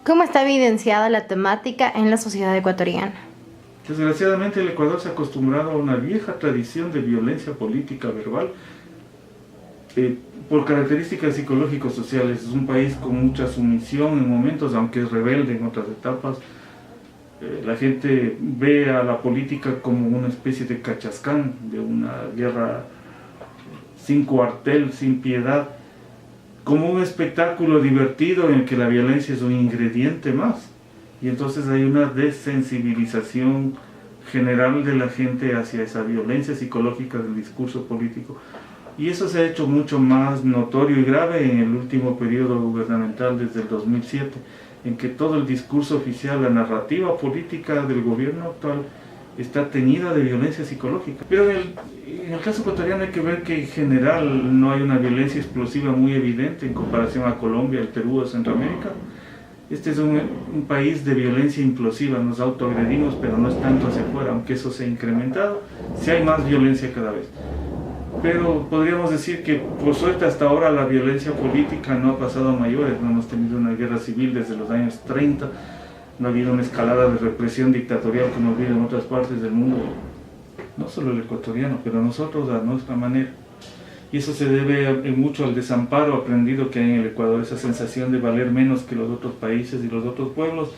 ¿Cómo está evidenciada la temática en la sociedad ecuatoriana? Desgraciadamente el Ecuador se ha acostumbrado a una vieja tradición de violencia política verbal por características psicológico-sociales. Es un país con mucha sumisión en momentos, aunque es rebelde en otras etapas. La gente ve a la política como una especie de cachascán, de una guerra sin cuartel, sin piedad, como un espectáculo divertido en el que la violencia es un ingrediente más. Y entonces hay una desensibilización general de la gente hacia esa violencia psicológica del discurso político. Y eso se ha hecho mucho más notorio y grave en el último periodo gubernamental, desde el 2007, en que todo el discurso oficial, la narrativa política del gobierno actual está teñida de violencia psicológica. Pero en el caso ecuatoriano hay que ver que en general no hay una violencia explosiva muy evidente en comparación a Colombia, el Perú o Centroamérica. Este es un país de violencia implosiva, nos autoagredimos, pero no es tanto hacia afuera, aunque eso se ha incrementado, sí hay más violencia cada vez. Pero podríamos decir que, por suerte, hasta ahora la violencia política no ha pasado a mayores. No hemos tenido una guerra civil desde los años 30, no ha habido una escalada de represión dictatorial como ha habido en otras partes del mundo, no solo el ecuatoriano, pero nosotros a nuestra manera. Y eso se debe mucho al desamparo aprendido que hay en el Ecuador, esa sensación de valer menos que los otros países y los otros pueblos.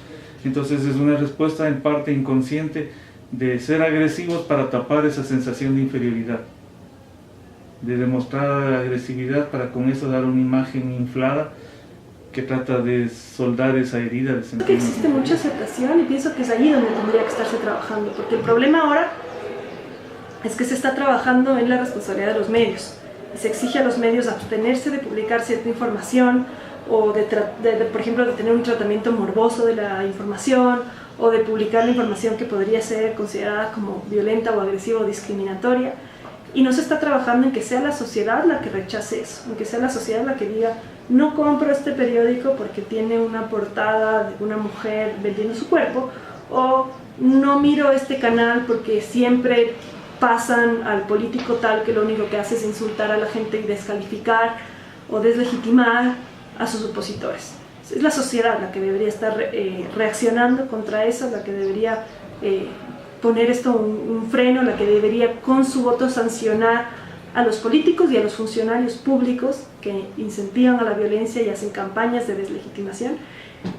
Entonces es una respuesta en parte inconsciente de ser agresivos para tapar esa sensación de inferioridad, de demostrar agresividad para con eso dar una imagen inflada que trata de soldar esa herida de sentimiento. Creo que existe mucha aceptación y pienso que es allí donde tendría que estarse trabajando, porque el problema ahora es que se está trabajando en la responsabilidad de los medios. Se exige a los medios abstenerse de publicar cierta información o por ejemplo, de tener un tratamiento morboso de la información o de publicar la información que podría ser considerada como violenta o agresiva o discriminatoria. Y no se está trabajando en que sea la sociedad la que rechace eso, en que sea la sociedad la que diga: no compro este periódico porque tiene una portada de una mujer vendiendo su cuerpo, o no miro este canal porque siempre pasan al político tal que lo único que hace es insultar a la gente y descalificar o deslegitimar a sus opositores. Es la sociedad la que debería estar reaccionando contra eso, la que debería poner esto un freno, la que debería con su voto sancionar a los políticos y a los funcionarios públicos que incentivan a la violencia y hacen campañas de deslegitimación,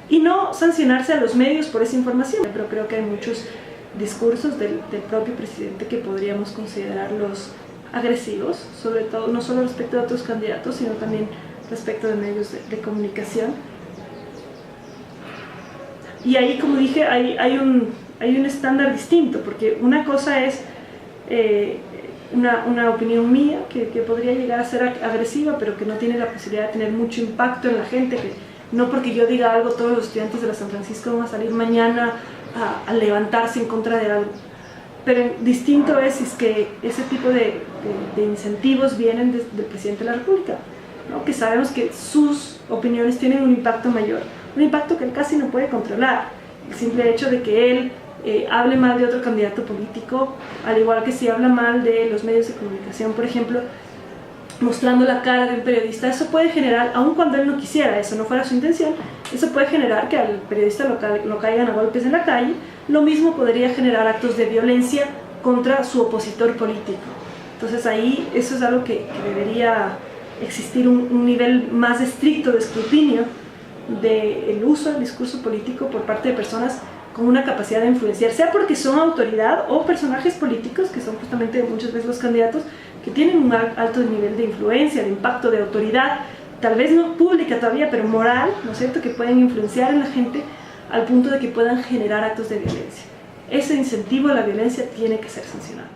y no sancionarse a los medios por esa información. Pero creo que hay muchos discursos del propio presidente que podríamos considerarlos agresivos, sobre todo no solo respecto a otros candidatos, sino también respecto de medios de comunicación. Y ahí, como dije, hay un estándar distinto, porque una cosa es una opinión mía que podría llegar a ser agresiva, pero que no tiene la posibilidad de tener mucho impacto en la gente, que no porque yo diga algo todos los estudiantes de la San Francisco van a salir mañana a levantarse en contra de algo. Pero distinto es que ese tipo de incentivos vienen del presidente de la República, ¿no? Que sabemos que sus opiniones tienen un impacto mayor, un impacto que él casi no puede controlar. El simple hecho de que él hable mal de otro candidato político, al igual que si habla mal de los medios de comunicación, por ejemplo, mostrando la cara de un periodista, eso puede generar, aun cuando él no quisiera, eso no fuera su intención, eso puede generar que al periodista lo caigan a golpes en la calle. Lo mismo podría generar actos de violencia contra su opositor político. Entonces ahí eso es algo que debería existir un nivel más estricto de escrutinio del uso del discurso político por parte de personas con una capacidad de influenciar, sea porque son autoridad o personajes políticos, que son justamente muchas veces los candidatos, que tienen un alto nivel de influencia, de impacto, de autoridad, tal vez no pública todavía, pero moral, ¿no es cierto?, que pueden influenciar en la gente al punto de que puedan generar actos de violencia. Ese incentivo a la violencia tiene que ser sancionado.